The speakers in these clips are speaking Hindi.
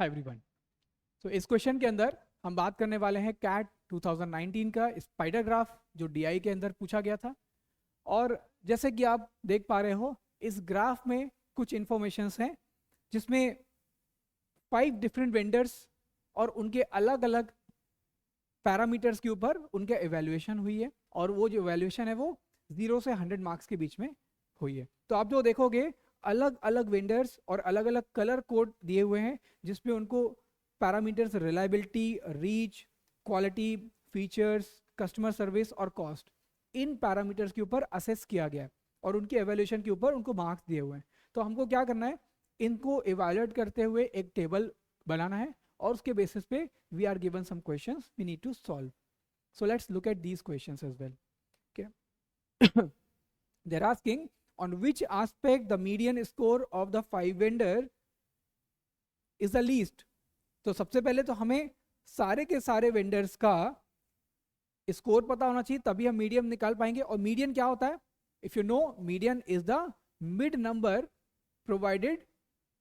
Hi everyone. तो इस क्वेश्चन के अंदर हम बात करने वाले हैं कैट 2019 का स्पाइडर ग्राफ जो डीआई के अंदर पूछा गया था। और जैसे कि आप देख पा रहे हो इस ग्राफ में कुछ इंफॉर्मेशंस हैं जिसमें 5 डिफरेंट वेंडर्स और उनके अलग अलग पैरामीटर्स के ऊपर उनके एवेल्युएशन हुई है और वो जो एवेल्युएशन है वो 0 से 100 मार्क्स के बीच में हुई है। तो आप जो देखोगे अलग अलग वेंडर्स और अलग अलग कलर कोड दिए हुए हैं जिसमें उनको parameters reliability, reach, quality, features, customer service और कॉस्ट, इन पैरामीटर्स के ऊपर असेस किया गया है और उनके एवेल्युएशन के ऊपर उनको मार्क्स दिए हुए हैं। तो हमको क्या करना है, इनको इवैल्यूएट करते हुए एक टेबल बनाना है और उसके बेसिस पे we are given some questions we need to solve. So let's look at these questions as well. Okay. They're asking on which aspect the median score of the 5 vendor is the least. तो सबसे पहले तो हमें सारे के सारे वेंडर्स का स्कोर पता होना चाहिए तभी हम मीडियम निकाल पाएंगे. और मीडियन क्या होता है? If you know, median is the mid number provided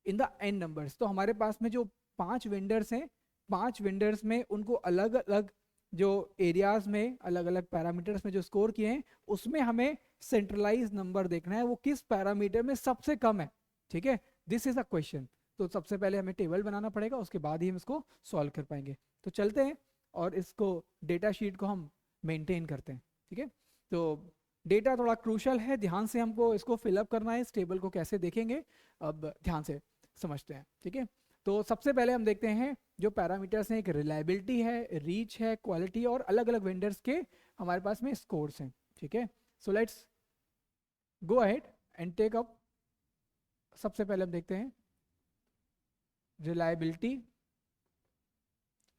in the N numbers. तो हमारे पास में जो 5 वेंडर्स हैं, 5 वेंडर्स में उनको अलग अलग जो एरियाज में अलग अलग पैरामीटर्स में जो स्कोर किए हैं उसमें हमें सेंट्रलाइज नंबर देखना है वो किस पैरामीटर में सबसे कम है. ठीक है, दिस इज अ क्वेश्चन. तो सबसे पहले हमें टेबल बनाना पड़ेगा, उसके बाद ही हम इसको सॉल्व कर पाएंगे. तो चलते हैं और इसको डेटा शीट को हम मेंटेन करते हैं. ठीक है, तो डेटा थोड़ा क्रूशल है, ध्यान से हमको इसको फिलअप करना है. इस टेबल को कैसे देखेंगे अब ध्यान से समझते हैं. ठीक है, तो सबसे पहले हम देखते हैं जो पैरामीटर्स हैं, एक रिलायबिलिटी है, रीच है, क्वालिटी और अलग अलग वेंडर्स के हमारे पास में स्कोर्स हैं. ठीक है, so let's go ahead and take up. सबसे पहले हम देखते हैं रिलायबिलिटी,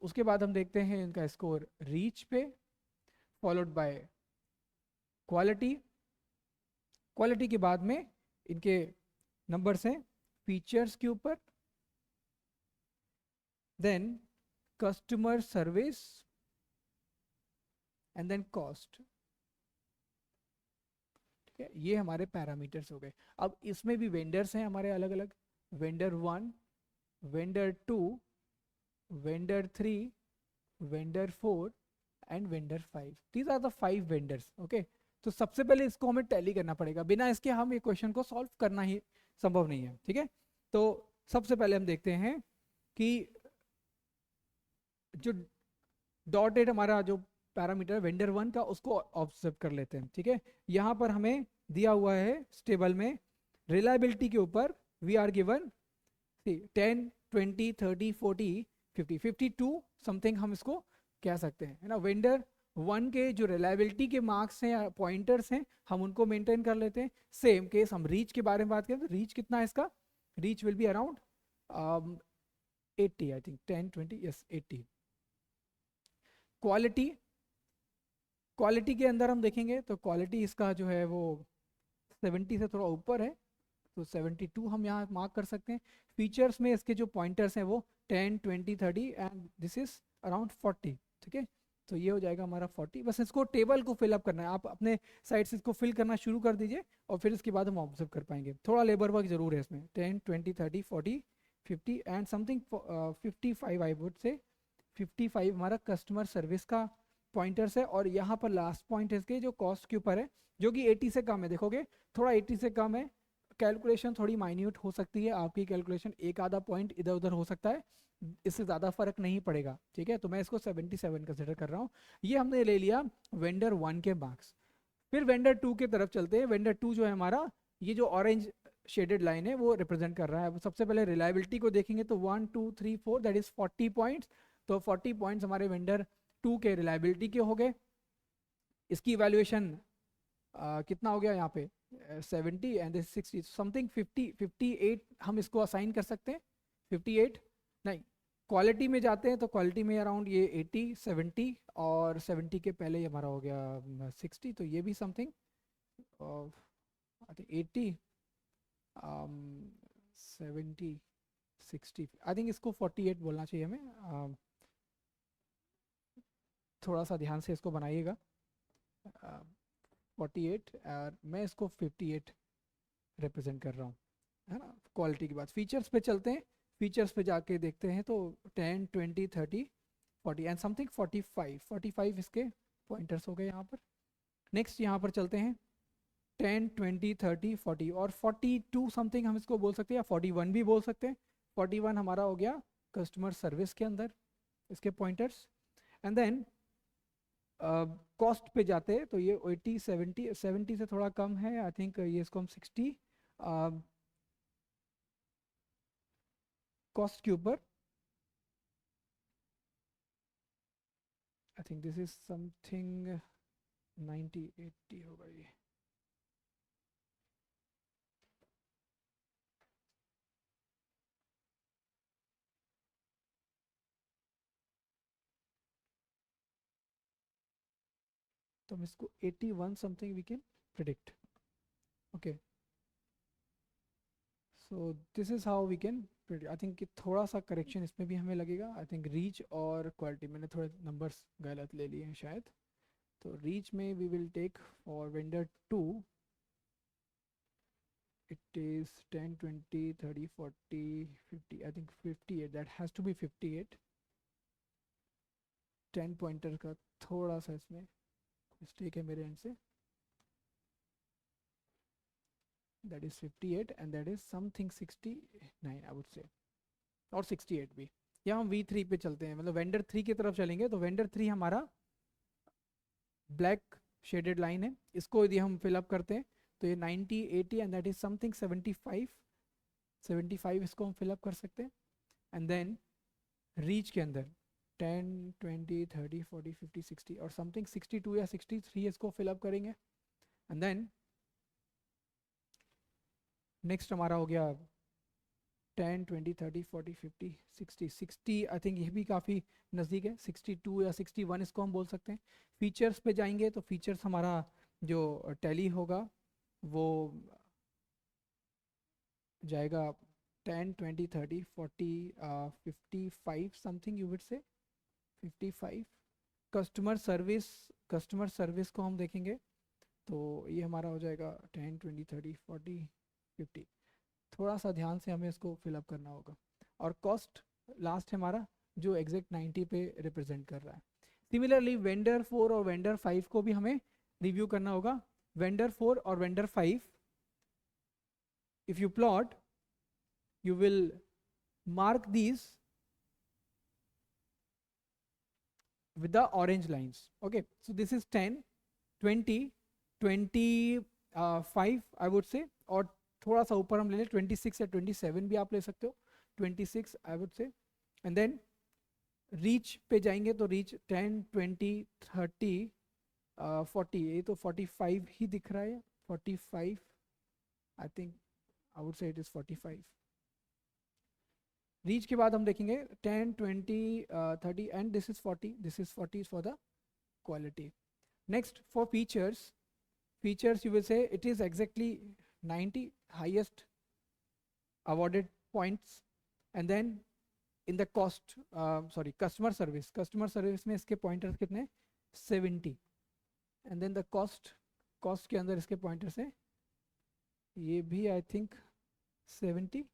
उसके बाद हम देखते हैं इनका स्कोर रीच पे, फॉलोड बाय क्वालिटी. क्वालिटी के बाद में इनके नंबर्स हैं फीचर्स के ऊपर, then customer service and then cost. ठीक है, ये हमारे पैरामीटर्स हो गए. अब इसमें भी वेंडर्स हैं हमारे अलग अलग, vendor 1, vendor 2, vendor 3, vendor 4 and vendor 5. These are the 5 vendors. Okay, तो सबसे पहले इसको हमें टैली करना पड़ेगा, बिना इसके हम ये क्वेश्चन को सॉल्व करना ही संभव नहीं है. ठीक है, तो सबसे पहले हम देखते हैं कि जो डॉटेड हमारा जो पैरामीटर वेंडर 1 का उसको ऑब्जर्व कर लेते हैं. ठीक है, यहाँ पर हमें दिया हुआ है टेबल में रिलायबिलिटी के ऊपर वी आर गिवन 10, 20, 30, 40, 50, 52 समथिंग हम इसको कह सकते हैं, है ना. वेंडर 1 के जो रिलायबिलिटी के मार्क्स हैं या पॉइंटर्स हैं हम उनको मेंटेन कर लेते हैं. सेम केस हम रीच के बारे में बात करें तो रीच कितना है इसका, reach will be around 80 I think, 10, 20, yes 80. Quality, quality के अंदर हम देखेंगे तो क्वालिटी इसका जो है वो 70 से थोड़ा ऊपर है, तो 72 हम यहाँ मार्क कर सकते हैं. फीचर्स में इसके जो पॉइंटर्स हैं वो 10, 20, 30 एंड दिस इज अराउंड 40. ठीक है, तो ये हो जाएगा हमारा 40. बस इसको टेबल को फिलअप करना है, आप अपने साइड से इसको फिल करना शुरू कर दीजिए और फिर इसके बाद हम ऑब्जर्व कर पाएंगे. थोड़ा लेबर वर्क जरूर है इसमें. 10, 20, 30, 40, 50 एंड समथिंग 55 आई वुड से. 55 हमारा कस्टमर सर्विस का पॉइंटर्स है और यहाँ पर लास्ट पॉइंट इसके जो कॉस्ट के ऊपर है जो कि 80 से कम है. देखोगे थोड़ा 80 से कम है, कैलकुलेशन थोड़ी माइन्यूट हो सकती है, आपकी कैलकुलेशन एक आधा पॉइंट इधर उधर हो सकता है, इससे ज़्यादा फर्क नहीं पड़ेगा. ठीक है, तो मैं इसको 77 कंसिडर कर रहा हूँ. ये हमने ले लिया वेंडर 1 के मार्क्स. फिर वेंडर 2 की तरफ चलते हैं. वेंडर 2 जो है हमारा, ये जो ऑरेंज शेडेड लाइन है वो रिप्रेजेंट कर रहा है. सबसे पहले रिलायबिलिटी को देखेंगे तो 1, 2, 3, 4 दैट इज 40 पॉइंट्स. तो 40 पॉइंट्स हमारे वेंडर 2 के रिलायबिलिटी के हो गए. इसकी इवैल्यूएशन कितना हो गया यहाँ पे 70 एंड 60 समथिंग 58 हम इसको असाइन कर सकते हैं. 58 नहीं, क्वालिटी में जाते हैं तो क्वालिटी में अराउंड ये 80, 70 और 70 के पहले हमारा हो गया 60, तो ये भी something I think 80, 70, 60 I think इसको 48 बोलना चाहिए हमें. थोड़ा सा ध्यान से इसको बनाइएगा. 48 और मैं इसको 58 रिप्रेजेंट कर रहा हूँ, है ना. क्वालिटी के बाद फीचर्स पे चलते हैं. फीचर्स पे जाके देखते हैं तो 10 20 30 40 एंड समथिंग 45 इसके पॉइंटर्स हो गए यहाँ पर। नेक्स्ट यहाँ पर चलते हैं 10 20 30 40 और 42 समथिंग हम इसको बोल सकते हैं, या 41 भी बोल सकते हैं। 41 हमारा हो गया कस्टमर सर्विस के अंदर इसके पॉइंटर्स। एंड देन कॉस्ट पे जाते हैं तो ये 80 70 से थोड़ा कम है, आई थिंक ये इसको हम 60 कॉस्ट के ऊपर। I think this is something 90 80 होगा ये। तो हम इसको 81 something we can predict. Okay, so this is how we can predict. I think थोड़ा सा करेक्शन इसमें भी हमें लगेगा। आई थिंक रीच और क्वालिटी मैंने थोड़े नंबर्स गलत ले लिए हैं शायद। तो रीच में we will take for vendor 2 it is 10 20 30 40 50, I think 58, that has to be 58। 10 pointer का थोड़ा सा इसमें मिस्टेक है मेरे एंड से। that is 58 and that is something 69 I would say, और 68 भी। या हम V3 पे चलते हैं, मतलब वेंडर 3 की तरफ चलेंगे। तो वेंडर 3 हमारा ब्लैक शेडेड लाइन है, इसको यदि हम फिलअप करते हैं तो ये 90 80 एंड दैट इज समथिंग 75 इसको हम फिलअप कर सकते हैं। एंड देन रीच के अंदर 10 20 30 40 50 60 और समथिंग 62 या 63 इसको फिलअप करेंगे। एंड देन नेक्स्ट हमारा हो गया 10 20 30 40 50 60 आई थिंक ये भी काफ़ी नज़दीक है। 62 या 61 इसको हम बोल सकते हैं। फीचर्स पे जाएंगे तो फीचर्स हमारा जो टैली होगा वो जाएगा 10 20 30 40 55 something you would say 55। Customer service को हम देखेंगे तो ये हमारा हो जाएगा 10 20 30 40 50। थोड़ा सा ध्यान से हमें इसको फिलअप करना होगा। और कॉस्ट लास्ट है हमारा जो एग्जैक्ट 90 पे रिप्रेजेंट कर रहा है। सिमिलरली वेंडर 4 और वेंडर 5 को भी हमें रिव्यू करना होगा। वेंडर 4 और vendor 5 if you plot you will mark these with the orange lines। okay, so this is 10 20 25 I would say, और थोड़ा सा ऊपर हम ले लें 26 या 27 भी आप ले सकते हो, 26 I would say. And then reach पे जाएंगे तो रीच 10 20 30 40, ये तो 45 ही दिख रहा है, 45 आई थिंक आई वुड से इट इज 45। रीच के बाद हम देखेंगे 10 20 30 and this is 40, this is 40 for the quality. Next for features you will say it is exactly 90 highest awarded points। and then in the customer service में इसके pointers कितने 70। and then the cost के अंदर इसके pointers है ये भी I think 70,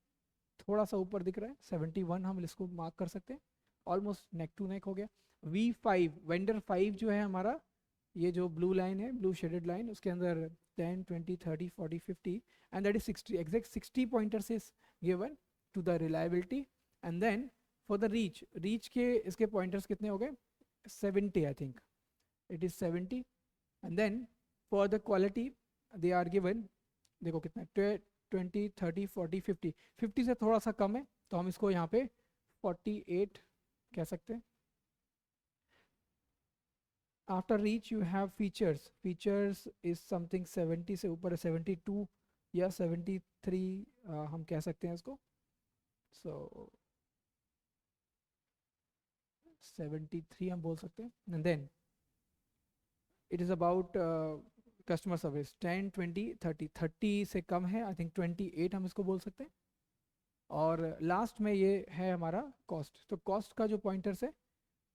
थोड़ा सा ऊपर दिख रहा है 71, हम इसको मार्क कर सकते हैं। ऑलमोस्ट नेक टू नेक हो गया। V5 वेंडर 5 जो है हमारा, ये जो ब्लू लाइन है, ब्लू शेडेड लाइन, उसके अंदर 10 20 30 40 50 and that is 60, exact 60 pointers is given to the reliability. And then for the reach के इसके पॉइंटर्स कितने हो गए 70 I think it is 70। And then for the quality they are given, देखो कितना 20 30 40 50, 50 से थोड़ा सा कम है तो हम इसको यहाँ पे 48 कह सकते हैं। After reach you have features is something 70 से ऊपर है, 72 या 73 हम कह सकते हैं इसको। सो 73 हम बोल सकते हैं। And then it is about customer service 10 20 30, 30 से कम है आई थिंक 28 हम इसको बोल सकते हैं। और लास्ट में ये है हमारा कॉस्ट। तो कॉस्ट का जो पॉइंटर्स है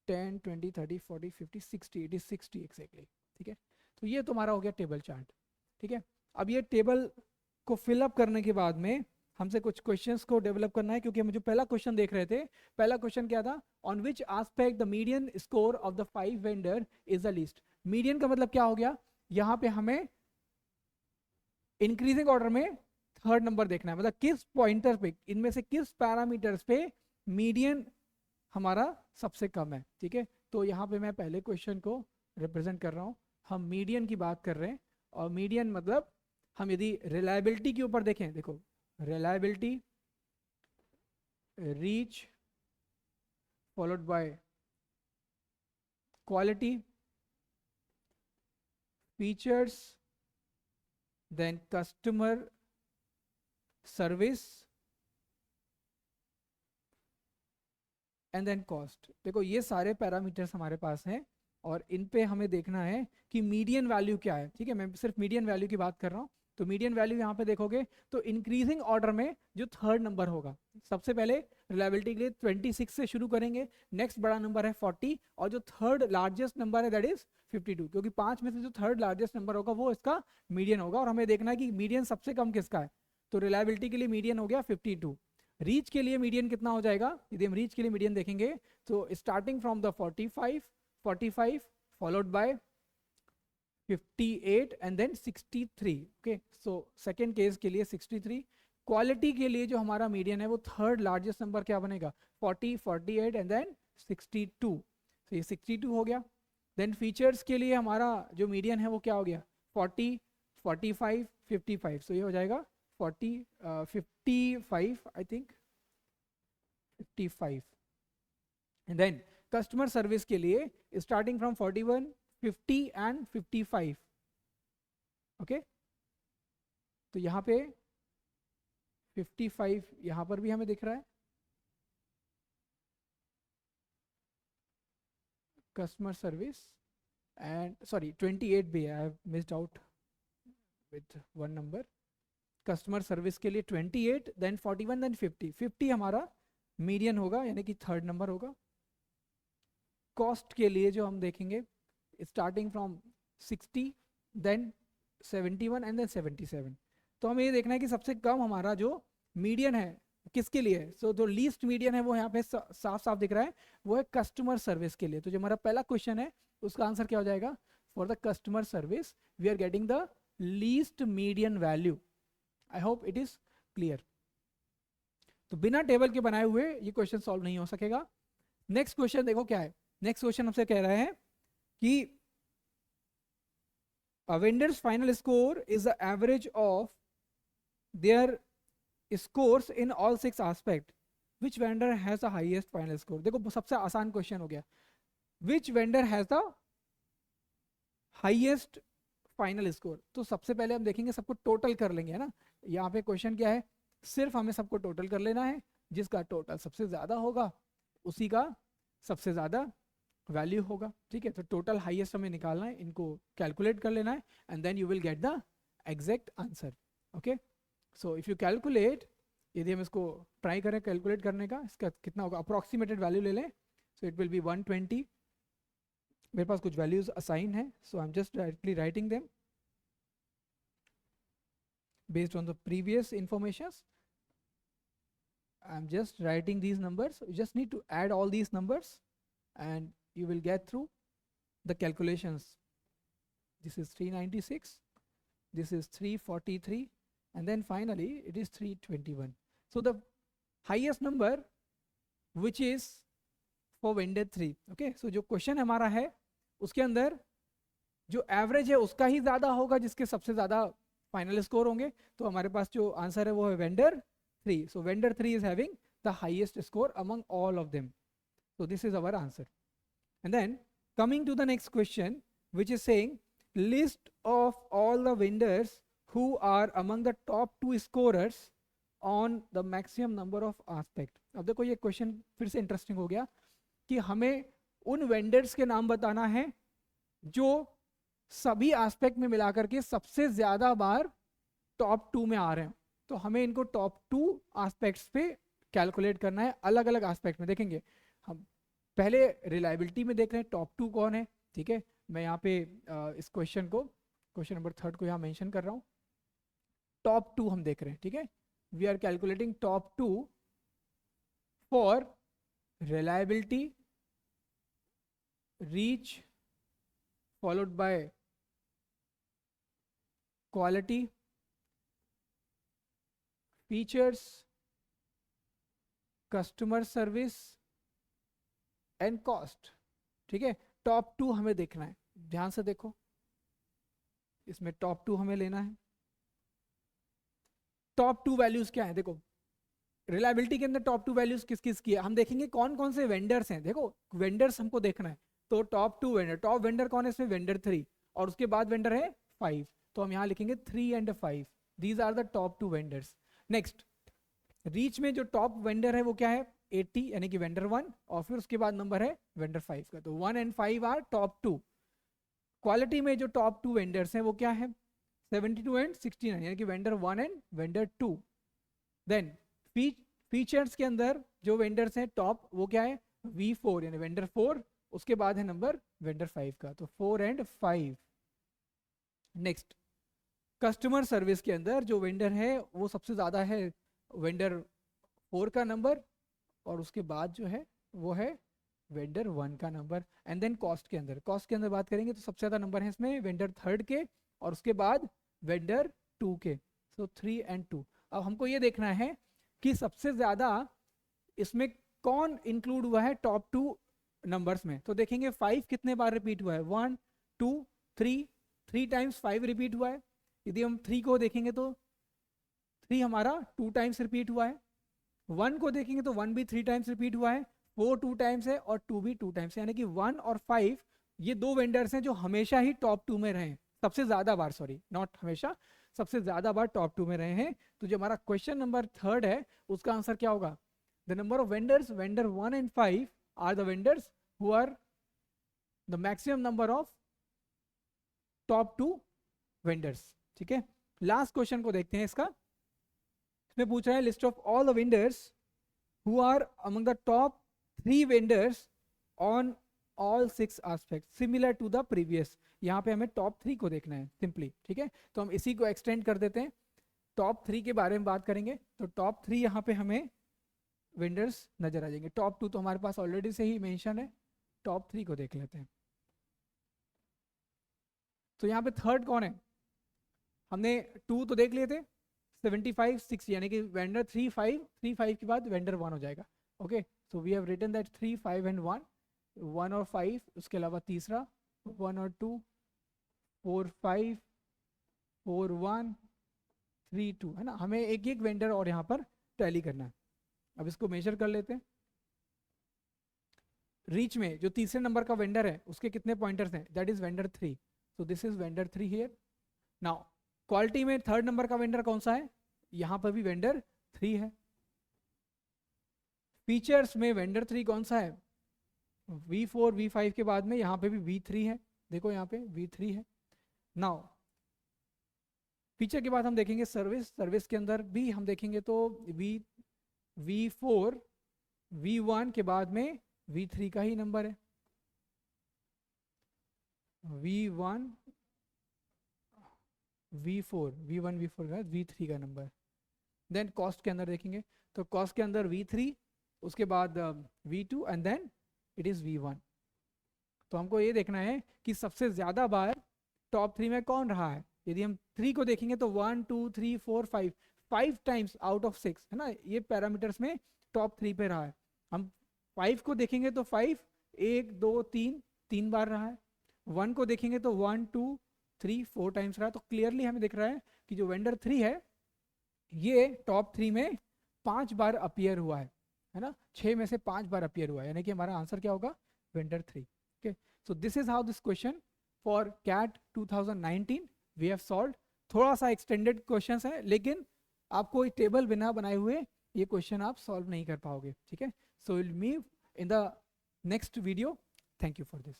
10 20 30 40 50 60, इट इज 60 एक्जैक्टली। ठीक है, तो ये तुम्हारा हो गया टेबल चार्ट। ठीक है, अब ये टेबल को फिलअप करने के बाद में हमसे कुछ क्वेश्चंस को डेवलप करना है, क्योंकि हम जो पहला क्वेश्चन देख रहे थे, पहला क्वेश्चन क्या था, on which aspect the median score of the 5 vendor is the least. Median का मतलब क्या हो गया, यहाँ पे हमें इंक्रीजिंग ऑर्डर में थर्ड नंबर देखना है, मतलब किस पॉइंटर पे, इनमें से किस पैरामीटर्स पे मीडियन हमारा सबसे कम है। ठीक है, तो यहाँ पे मैं पहले क्वेश्चन को रिप्रेजेंट कर रहा हूँ, हम मीडियन की बात कर रहे हैं, और मीडियन मतलब हम यदि रिलायबिलिटी के ऊपर देखें, देखो reliability, reach followed by quality, features, then customer service and then cost. देखो ये सारे पैरामीटर्स हमारे पास हैं, और इन पे हमें देखना है कि मीडियन वैल्यू क्या है। ठीक है, मैं सिर्फ मीडियन वैल्यू की बात कर रहा हूँ। तो मीडियन वैल्यू यहाँ पे देखोगे तो इंक्रीजिंग ऑर्डर में जो थर्ड नंबर होगा, सबसे पहले रिलायबिलिटी के लिए 26 से शुरू करेंगे, नेक्स्ट बड़ा नंबर है 40, और जो थर्ड लार्जेस्ट नंबर है दैट इज 52, क्योंकि 5 में से जो थर्ड लार्जेस्ट नंबर होगा वो इसका मीडियन होगा, और हमें देखना है कि मीडियन सबसे कम किसका है। तो रिलायबिलिटी के लिए मीडियन हो गया 52। रीच के लिए मीडियन कितना हो जाएगा, यदि हम रीच के लिए मीडियन देखेंगे तो starting from the 45 followed by 58 and then 63। Okay, so second case के लिए 63। क्वालिटी के लिए जो हमारा मीडियन है वो थर्ड लार्जेस्ट नंबर क्या बनेगा, 40, 48 एंड देन 62, तो ये 62 हो गया। देन फीचर्स के लिए हमारा जो मीडियन है वो क्या हो गया, 40, 45, 55, सो ये हो जाएगा 55 I think 55। And then customer service के लिए स्टार्टिंग फ्रॉम 41, 50 एंड 55। ओके, तो यहाँ पे 55 यहाँ पर भी हमें दिख रहा है, कस्टमर सर्विस एंड सॉरी 28 भी है, I have missed out with one number. Customer service के लिए 28, देन 41, देन 50। 50 हमारा मीडियन होगा, यानी कि थर्ड नंबर होगा। कॉस्ट के लिए जो हम देखेंगे starting from 60, then 71 and then 77। तो हमें ये देखना है कि सबसे कम हमारा जो मीडियन है किसके लिए है। सो जो लीस्ट मीडियन है वो यहाँ पे साफ साफ दिख रहा है, वो है कस्टमर सर्विस के लिए। तो जो हमारा पहला क्वेश्चन है उसका आंसर क्या हो जाएगा, for the customer service we are getting the least median value. I hope it is clear. तो बिना टेबल के बनाए हुए ये क्वेश्चन सॉल्व नहीं हो सकेगा। नेक्स्ट क्वेश्चन देखो क्या है, नेक्स्ट क्वेश्चन हमसे कह रहे हैं कि a vendor's final score is the average of their scores in all 6 aspects. Which vendor has the highest final score? देखो सबसे आसान क्वेश्चन हो गया, which vendor has the highest final score. तो सबसे पहले हम देखेंगे, सबको टोटल कर लेंगे, है ना। यहाँ पे क्वेश्चन क्या है, सिर्फ हमें सबको टोटल कर लेना है, जिसका टोटल सबसे ज्यादा होगा उसी का सबसे ज्यादा वैल्यू होगा। ठीक है, तो टोटल हाईएस्ट हमें निकालना है, इनको कैलकुलेट कर लेना है, and then you will get the exact answer. Okay, so if you calculate, यदि हम इसको ट्राई करें कैलकुलेट करने का, इसका कितना होगा, अप्रोक्सीमेटेड वैल्यू ले लें, सो इट विल बी 120। मेरे पास कुछ वैल्यूज असाइन है, so I am just directly writing them based on the previous informations. I'm just writing these numbers. You just need to add all these numbers and you will get through the calculations. This is 396, this is 343, and then finally it is 321. So the highest number which is for vendor 3. Okay, so जो question हमारा है उसके अंदर जो एवरेज है उसका ही ज्यादा होगा जिसके सबसे ज्यादा फाइनल स्कोर होंगे। तो हमारे पास जो आंसर है वो है vendor 3। So vendor 3 is having the highest score among all of them. So this is our answer. And then coming to the next question which is saying list of all the vendors who are among the top 2 scorers on the maximum number of aspect. अब देखो ये क्वेश्चन फिर से इंटरेस्टिंग हो गया कि हमें उन वेंडर्स के नाम बताना है जो सभी एस्पेक्ट में मिलाकर के सबसे ज्यादा बार टॉप 2 में आ रहे हैं। तो हमें इनको टॉप 2 एस्पेक्ट्स पे कैलकुलेट करना है, अलग अलग एस्पेक्ट में देखेंगे। हम पहले रिलायबिलिटी में देख रहे हैं टॉप 2 कौन है। ठीक है, मैं यहाँ पे इस क्वेश्चन नंबर 3 को यहाँ मेंशन कर रहा हूँ। टॉप 2 हम देख रहे हैं। ठीक है, we are calculating top 2 for reliability, reach followed by quality, features, customer service and cost. ठीक है, टॉप 2 हमें देखना है, ध्यान से देखो, इसमें टॉप 2 हमें लेना है। टॉप 2 वैल्यूज क्या है, देखो रिलायबिलिटी के अंदर टॉप 2 वैल्यूज किस किस की है, हम देखेंगे कौन कौन से वेंडर्स हैं। देखो वेंडर्स हमको देखना है, तो टॉप 2 वेंडर, टॉप वेंडर कौन है इसमें, वेंडर 3, और उसके बाद वेंडर है 5, तो हम यहाँ लिखेंगे 3 and 5, these are the top 2 vendors. Next reach में जो टॉप वेंडर है वो क्या है, 80 यानी कि वेंडर 1, और फिर उसके बाद नंबर है वेंडर 5 का, तो 1 एंड 5 आर टॉप 2। क्वालिटी में जो टॉप 2 वेंडर्स हैं वो क्या है, 72 एंड 69 यानी कि vendor 1 and vendor 2। Then features के अंदर जो वेंडर्स हैं टॉप वो क्या है, V4 यानी वेंडर 4, उसके बाद है नंबर वेंडर 5 का, तो 4 एंड 5। नेक्स्ट कस्टमर सर्विस के अंदर जो वेंडर है वो सबसे ज्यादा है वेंडर 4 का नंबर, और उसके बाद जो है वो है वेंडर 1 का नंबर। एंड देन कॉस्ट के अंदर बात करेंगे तो सबसे ज्यादा नंबर है इसमें वेंडर 3 के, और उसके बाद वेंडर 2 के, सो 3 एंड 2। अब हमको ये देखना है कि सबसे ज्यादा इसमें कौन इंक्लूड हुआ है टॉप 2 नंबर्स में, तो देखेंगे 5 कितने बार रिपीट हुआ है, 1 2 3 टाइम्स 5 रिपीट हुआ है। यदि हम 3 को देखेंगे तो 3 हमारा 2 टाइम्स रिपीट हुआ है, 1 को देखेंगे तो 1 भी 3 टाइम्स रिपीट हुआ है, 4 2 टाइम्स है, और 2 भी 2 टाइम्स है, यानी कि 1 और 5 ये 2 वेंडर्स हैं जो हमेशा ही टॉप 2 में रहे, सबसे ज्यादा बार, सॉरी नॉट हमेशा, सबसे ज्यादा बार टॉप 2 में रहे हैं। तो जो हमारा क्वेश्चन नंबर 3 है उसका आंसर क्या होगा, the number of vendors, vendor 1 and 5 are the vendors who are the maximum number of top 2 vendors. ठीक है, लास्ट क्वेश्चन को देखते हैं इसका। इसमें पूछ रहा है list of all the vendors who are among the top 3 vendors on all 6 aspects similar to the previous. यहाँ पे हमें टॉप 3 को देखना है सिंपली। ठीक है, तो हम इसी को एक्सटेंड कर देते हैं, टॉप 3 के बारे में बात करेंगे, तो टॉप 3 यहाँ पे हमें वेंडर्स नजर आ जाएंगे। टॉप 2 तो हमारे पास ऑलरेडी से ही मेंशन है, टॉप 3 को देख लेते हैं। तो यहाँ पे थर्ड कौन है, हमने 2 तो देख लिए थे, 75 6 यानी कि वेंडर 3 5 के बाद वेंडर 1 हो जाएगा। Okay, so we have written that 3 5 and 1, 1 और 5, उसके अलावा तीसरा 1 और 2, 4 5 4 1 3 2, है ना, हमें एक एक वेंडर और यहाँ पर टैली करना है। अब इसको मेजर कर लेते हैं। रीच में जो तीसरे नंबर का वेंडर है उसके कितने पॉइंटर्स हैं, that is vendor 3, so this is vendor 3 here. Now quality में थर्ड नंबर का वेंडर कौन सा है, यहां पर भी वेंडर 3 है। फीचर्स में वेंडर 3 कौन सा है, V4 V5 के बाद में यहाँ पे भी V3 है, देखो यहाँ पे V3 है। नाउ फीचर के बाद हम देखेंगे सर्विस के अंदर भी हम देखेंगे तो V4 V1 के बाद में V3 का ही नंबर है, V1 V4 का V3 का नंबर। देन कॉस्ट के अंदर देखेंगे तो कॉस्ट के अंदर V3, उसके बाद V2 and then it is V1। तो हमको ये देखना है कि सबसे ज्यादा बार टॉप 3 में कौन रहा है। यदि हम 3 को देखेंगे तो 1 2 3 4 5 टाइम्स आउट ऑफ 6, है ना, ये पैरामीटर्स में टॉप 3 पे रहा है। हम 5 को देखेंगे तो 5 1 2 3 बार रहा है। 1 को देखेंगे तो 1 2 3 4 टाइम्स रहा है। तो क्लियरली हमें दिख रहा है कि जो वेंडर 3 है ये टॉप 3 में 5 बार अपीयर हुआ है ना, 6 में से 5 बार अपीयर हुआ है, यानी कि हमारा आंसर क्या होगा, vendor 3। Okay, so this is how this question for CAT 2019 we have solved. थोड़ा सा एक्सटेंडेड क्वेश्चन है, लेकिन आपको एक टेबल बिना बनाए हुए ये क्वेश्चन आप सॉल्व नहीं कर पाओगे। ठीक है, so will meet in the next video. Thank you for this.